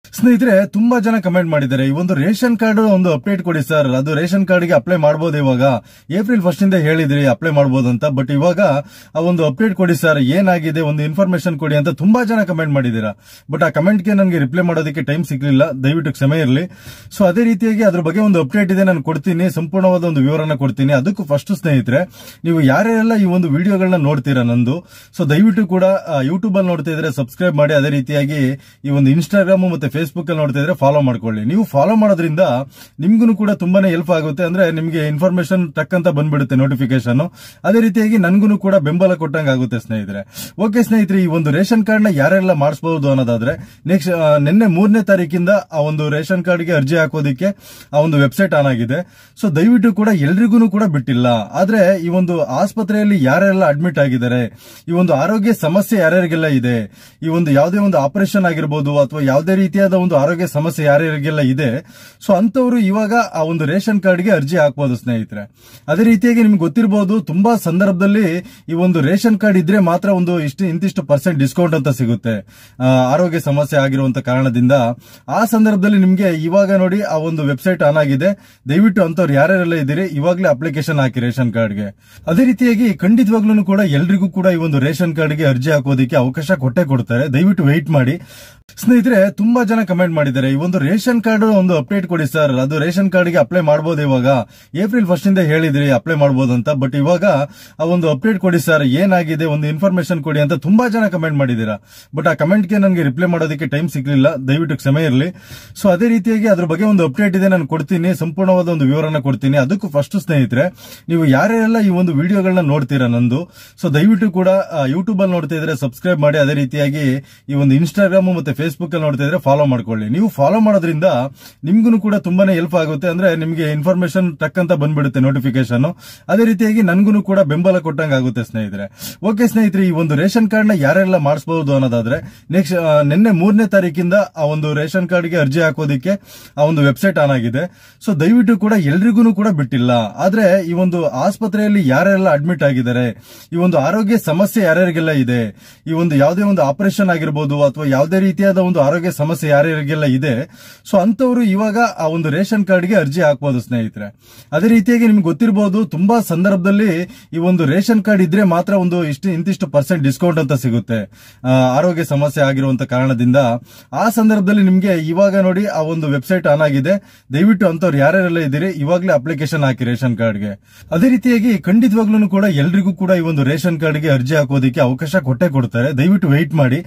ಸ್ನೇಹಿತರೆ, ತುಂಬಾ ಜನ ಕಮೆಂಟ್ ಮಾಡಿದ್ದಾರೆ, ಈ ಒಂದು ರೇಷನ್ ಕಾರ್ಡ್ ಒಂದು ಅಪ್ಡೇಟ್ ಕೊಡಿ ಸರ್. ಅದು ರೇಷನ್ ಕಾರ್ಡ್ ಗೆ ಅಪ್ಲೈ ಮಾಡಬಹುದು. ಇವಾಗ ಏಪ್ರಿಲ್ 1 ಇಂದ ಹೇಳಿದ್ರಿ ಅಪ್ಲೈ ಮಾಡಬಹುದು ಅಂತ. ಬಟ್ ಇವಾಗ ಆ ಒಂದು ಅಪ್ಡೇಟ್ ಕೊಡಿ ಸರ್, ಏನಾಗಿದೆ ಒಂದು ಇನ್ಫಾರ್ಮೇಶನ್ ಕೊಡಿ ಅಂತ ತುಂಬಾ ಜನ ಕಮೆಂಟ್ ಮಾಡಿದ್ದೀರಾ. ಬಟ್ ಆ ಕಮೆಂಟ್ ಗೆ ನನಗೆ ರಿಪ್ಲೈ ಮಾಡೋದಕ್ಕೆ ಟೈಮ್ ಸಿಗ್ಲಿಲ್ಲ, ದಯವಿಟ್ಟು ಕ್ಷಮೆ ಇರಲಿ. ಸೊ ಅದೇ ರೀತಿಯಾಗಿ ಅದ್ರ ಬಗ್ಗೆ ಒಂದು ಅಪ್ಡೇಟ್ ಇದೆ, ನಾನು ಕೊಡ್ತೀನಿ, ಸಂಪೂರ್ಣವಾದ ಒಂದು ವಿವರನ ಕೊಡ್ತೀನಿ. ಅದಕ್ಕೂ ಫಸ್ಟ್ ಸ್ನೇಹಿತರೆ, ನೀವು ಯಾರೆಲ್ಲ ಈ ಒಂದು ವಿಡಿಯೋಗಳನ್ನ ನೋಡ್ತೀರಾ ನಂದು, ಸೊ ದಯವಿಟ್ಟು ಕೂಡ ಯೂಟ್ಯೂಬ್ ಅಲ್ಲಿ ನೋಡ್ತಾ ಇದ್ರೆ ಸಬ್ಸ್ಕ್ರೈಬ್ ಮಾಡಿ. ಅದೇ ರೀತಿಯಾಗಿ ಈ ಒಂದು ಇನ್ಸ್ಟಾಗ್ರಾಮ್ ಮತ್ತೆ ಫೇಸ್ಬುಕ್ ಅಲ್ಲಿ ನೋಡ್ತಾ ಇದ್ರೆ ಫಾಲೋ ಮಾಡ್ಕೊಳ್ಳಿ. ನೀವು ಫಾಲೋ ಮಾಡೋದ್ರಿಂದ ನಿಮ್ಗೂ ಕೂಡ ತುಂಬಾನೇ ಹೆಲ್ಪ್ ಆಗುತ್ತೆ. ಅಂದ್ರೆ ನಿಮ್ಗೆ ಇನ್ಫಾರ್ಮೇಶನ್ ಟಕ್ ಅಂತ ಬಂದ್ಬಿಡುತ್ತೆ ನೋಟಿಫಿಕೇಶನ್. ಅದೇ ರೀತಿಯಾಗಿ ನನ್ಗೂ ಕೂಡ ಬೆಂಬಲ ಕೊಟ್ಟಂಗೆ ಆಗುತ್ತೆ ಸ್ನೇಹಿತರೆ. ಓಕೆ ಸ್ನೇಹಿತರೆ, ಈ ಒಂದು ರೇಷನ್ ಕಾರ್ಡ್ ನ ಯಾರೆಲ್ಲ ಮಾಡಿಸಬಹುದು ಅನ್ನೋದಾದ್ರೆ, ನೆಕ್ಸ್ಟ್ ನಿನ್ನೆ 3ನೇ ತಾರೀಕಿಂದ ಆ ಒಂದು ರೇಷನ್ ಕಾರ್ಡ್ ಗೆ ಅರ್ಜಿ ಹಾಕೋದಿಕ್ಕೆ ಆ ಒಂದು ವೆಬ್ಸೈಟ್ ಆನ್ ಆಗಿದೆ. ಸೊ ದಯವಿಟ್ಟು ಕೂಡ ಎಲ್ರಿಗೂ ಕೂಡ ಬಿಟ್ಟಿಲ್ಲ. ಆದ್ರೆ ಈ ಒಂದು ಆಸ್ಪತ್ರೆಯಲ್ಲಿ ಯಾರೆಲ್ಲ ಅಡ್ಮಿಟ್ ಆಗಿದ್ದಾರೆ, ಈ ಒಂದು ಆರೋಗ್ಯ ಸಮಸ್ಯೆ ಯಾರ್ಯಾರಿಗೆಲ್ಲ ಇದೆ, ಈ ಒಂದು ಯಾವುದೇ ಒಂದು ಆಪರೇಷನ್ ಆಗಿರ್ಬೋದು ಅಥವಾ ಯಾವುದೇ ರೀತಿಯಾದ ಒಂದು ಆರೋಗ್ಯ ಸಮಸ್ಯೆ ಯಾರ್ಯಾರಿಗೆಲ್ಲ ಇದೆ, ಸೊ ಅಂತವರು ಇವಾಗ ಆ ಒಂದು ರೇಷನ್ ಕಾರ್ಡ್ ಗೆ ಅರ್ಜಿ ಹಾಕಬಹುದು ಸ್ನೇಹಿತರೆ. ಅದೇ ರೀತಿಯಾಗಿ ನಿಮ್ಗೆ ಗೊತ್ತಿರಬಹುದು, ತುಂಬಾ ಸಂದರ್ಭದಲ್ಲಿ ಈ ಒಂದು ರೇಷನ್ ಕಾರ್ಡ್ ಇದ್ರೆ ಮಾತ್ರ ಒಂದು ಇಂತಿಷ್ಟು % ಡಿಸ್ಕೌಂಟ್ ಅಂತ ಸಿಗುತ್ತೆ ಆರೋಗ್ಯ ಸಮಸ್ಯೆ ಆಗಿರುವಂತ ಕಾರಣದಿಂದ. ಆ ಸಂದರ್ಭದಲ್ಲಿ ನಿಮ್ಗೆ ಇವಾಗ ನೋಡಿ ಆ ಒಂದು ವೆಬ್ಸೈಟ್ ಆನ್ ಆಗಿದೆ. ದಯವಿಟ್ಟು ಅಂತವ್ರು ಯಾರ್ಯಾರೆಲ್ಲ ಇದ್ದೀರಿ ಇವಾಗಲೇ ಅಪ್ಲಿಕೇಶನ್ ಹಾಕಿ ರೇಷನ್ ಕಾರ್ಡ್ ಗೆ. ಅದೇ ರೀತಿಯಾಗಿ ಖಂಡಿತವಾಗ್ಲೂ ಕೂಡ ಎಲ್ರಿಗೂ ಕೂಡ ಈ ಒಂದು ರೇಷನ್ ಕಾರ್ಡ್ ಗೆ ಅರ್ಜಿ ಹಾಕೋದಕ್ಕೆ ಅವಕಾಶ ಕೊಟ್ಟೆ ಕೊಡ್ತಾರೆ. ದಯವಿಟ್ಟು ವೆಯ್ಟ್ ಮಾಡಿ ಸ್ನೇಹಿತರೆ. ತುಂಬಾ ಜನ ಕಮೆಂಟ್ ಮಾಡಿದ್ದಾರೆ, ಈ ಒಂದು ರೇಷನ್ ಕಾರ್ಡ್ ಒಂದು ಅಪ್ಡೇಟ್ ಕೊಡಿ ಸರ್. ಅದು ರೇಷನ್ ಕಾರ್ಡ್ ಗೆ ಅಪ್ಲೈ ಮಾಡಬಹುದು. ಇವಾಗ ಏಪ್ರಿಲ್ 1 ಇಂದ ಹೇಳಿದ್ರಿ ಅಪ್ಲೈ ಮಾಡಬಹುದು ಅಂತ. ಬಟ್ ಇವಾಗ ಆ ಒಂದು ಅಪ್ಡೇಟ್ ಕೊಡಿ ಸರ್, ಏನಾಗಿದೆ ಒಂದು ಇನ್ಫಾರ್ಮೇಶನ್ ಕೊಡಿ ಅಂತ ತುಂಬಾ ಜನ ಕಮೆಂಟ್ ಮಾಡಿದ್ದೀರಾ. ಬಟ್ ಆ ಕಮೆಂಟ್ ಗೆ ನನಗೆ ರಿಪ್ಲೈ ಮಾಡೋದಕ್ಕೆ ಟೈಮ್ ಸಿಗ್ಲಿಲ್ಲ, ದಯವಿಟ್ಟು ಕ್ಷಮೆ ಇರಲಿ. ಸೊ ಅದೇ ರೀತಿಯಾಗಿ ಅದ್ರ ಬಗ್ಗೆ ಒಂದು ಅಪ್ಡೇಟ್ ಇದೆ, ನಾನು ಕೊಡ್ತೀನಿ, ಸಂಪೂರ್ಣವಾದ ಒಂದು ವಿವರನ ಕೊಡ್ತೀನಿ. ಅದಕ್ಕೂ ಫಸ್ಟ್ ಸ್ನೇಹಿತರೆ, ನೀವು ಯಾರೆಲ್ಲ ಈ ಒಂದು ವಿಡಿಯೋಗಳನ್ನ ನೋಡ್ತೀರಾ ನಂದು, ಸೊ ದಯವಿಟ್ಟು ಕೂಡ ಯೂಟ್ಯೂಬ್ ಅಲ್ಲಿ ನೋಡ್ತಾ ಇದ್ರೆ ಸಬ್ಸ್ಕ್ರೈಬ್ ಮಾಡಿ. ಅದೇ ರೀತಿಯಾಗಿ ಈ ಒಂದು ಇನ್ಸ್ಟಾಗ್ರಾಮ್ ಮತ್ತೆ ಫೇಸ್ಬುಕ್ ಅಲ್ಲಿ ನೋಡ್ತಾ ಇದ್ರೆ ಫಾಲೋ ಮಾಡ್ಕೊಳ್ಳಿ. ನೀವು ಫಾಲೋ ಮಾಡೋದ್ರಿಂದ ನಿಮ್ಗೂ ಕೂಡ ತುಂಬಾನೇ ಹೆಲ್ಪ್ ಆಗುತ್ತೆ. ಅಂದ್ರೆ ನಿಮ್ಗೆ ಇನ್ಫಾರ್ಮೇಶನ್ ಟಕ್ ಅಂತ ಬಂದ್ಬಿಡುತ್ತೆ ನೋಟಿಫಿಕೇಶನ್. ಅದೇ ರೀತಿಯಾಗಿ ನನ್ಗೂ ಕೂಡ ಬೆಂಬಲ ಕೊಟ್ಟಂಗೆ ಆಗುತ್ತೆ ಸ್ನೇಹಿತರೆ. ಓಕೆ ಸ್ನೇಹಿತರೆ, ಈ ಒಂದು ರೇಷನ್ ಕಾರ್ಡ್ ನ ಯಾರೆಲ್ಲ ಮಾಡಿಸಬಹುದು ಅನ್ನೋದಾದ್ರೆ, ನೆಕ್ಸ್ಟ್ ನಿನ್ನೆ 3ನೇ ತಾರೀಕಿಂದ ಆ ಒಂದು ರೇಷನ್ ಕಾರ್ಡ್ ಗೆ ಅರ್ಜಿ ಹಾಕೋದಿಕ್ಕೆ ಆ ಒಂದು ವೆಬ್ಸೈಟ್ ಆನ್ ಆಗಿದೆ. ಸೊ ದಯವಿಟ್ಟು ಕೂಡ ಎಲ್ರಿಗೂ ಕೂಡ ಬಿಟ್ಟಿಲ್ಲ. ಆದ್ರೆ ಈ ಒಂದು ಆಸ್ಪತ್ರೆಯಲ್ಲಿ ಯಾರೆಲ್ಲ ಅಡ್ಮಿಟ್ ಆಗಿದ್ದಾರೆ, ಈ ಒಂದು ಆರೋಗ್ಯ ಸಮಸ್ಯೆ ಯಾರ್ಯಾರಿಗೆಲ್ಲ ಇದೆ, ಈ ಒಂದು ಯಾವುದೇ ಒಂದು ಆಪರೇಷನ್ ಆಗಿರ್ಬೋದು ಅಥವಾ ಯಾವುದೇ ರೀತಿಯಾದ ಒಂದು ಆರೋಗ್ಯ ಸಮಸ್ಯೆ ಯಾರ್ಯಾರಿಗೆಲ್ಲ ಇದೆ, ಸೊ ಅಂತವರು ಇವಾಗ ಆ ಒಂದು ರೇಷನ್ ಕಾರ್ಡ್ ಗೆ ಅರ್ಜಿ ಹಾಕಬಹುದು ಸ್ನೇಹಿತರೆ. ಅದೇ ರೀತಿಯಾಗಿ ನಿಮ್ಗೆ ಗೊತ್ತಿರಬಹುದು, ತುಂಬಾ ಸಂದರ್ಭದಲ್ಲಿ ಈ ಒಂದು ರೇಷನ್ ಕಾರ್ಡ್ ಇದ್ರೆ ಮಾತ್ರ ಒಂದು ಇಂತಿಷ್ಟು % ಡಿಸ್ಕೌಂಟ್ ಅಂತ ಸಿಗುತ್ತೆ ಆರೋಗ್ಯ ಸಮಸ್ಯೆ ಆಗಿರುವಂತ ಕಾರಣದಿಂದ. ಆ ಸಂದರ್ಭದಲ್ಲಿ ನಿಮ್ಗೆ ಇವಾಗ ನೋಡಿ ಆ ಒಂದು ವೆಬ್ಸೈಟ್ ಆನ್ ಆಗಿದೆ. ದಯವಿಟ್ಟು ಅಂತವ್ರು ಯಾರ್ಯಾರೆಲ್ಲ ಇದ್ದೀರಿ ಇವಾಗಲೇ ಅಪ್ಲಿಕೇಶನ್ ಹಾಕಿ ರೇಷನ್ ಕಾರ್ಡ್ ಗೆ. ಅದೇ ರೀತಿಯಾಗಿ ಖಂಡಿತವಾಗ್ಲೂ ಕೂಡ ಎಲ್ರಿಗೂ ಕೂಡ ಈ ಒಂದು ರೇಷನ್ ಕಾರ್ಡ್ ಗೆ ಅರ್ಜಿ ಹಾಕೋದಕ್ಕೆ ಅವಕಾಶ ಕೊಟ್ಟೆ ಕೊಡ್ತಾರೆ. ದಯವಿಟ್ಟು ವೆಯ್ಟ್ ಮಾಡಿ.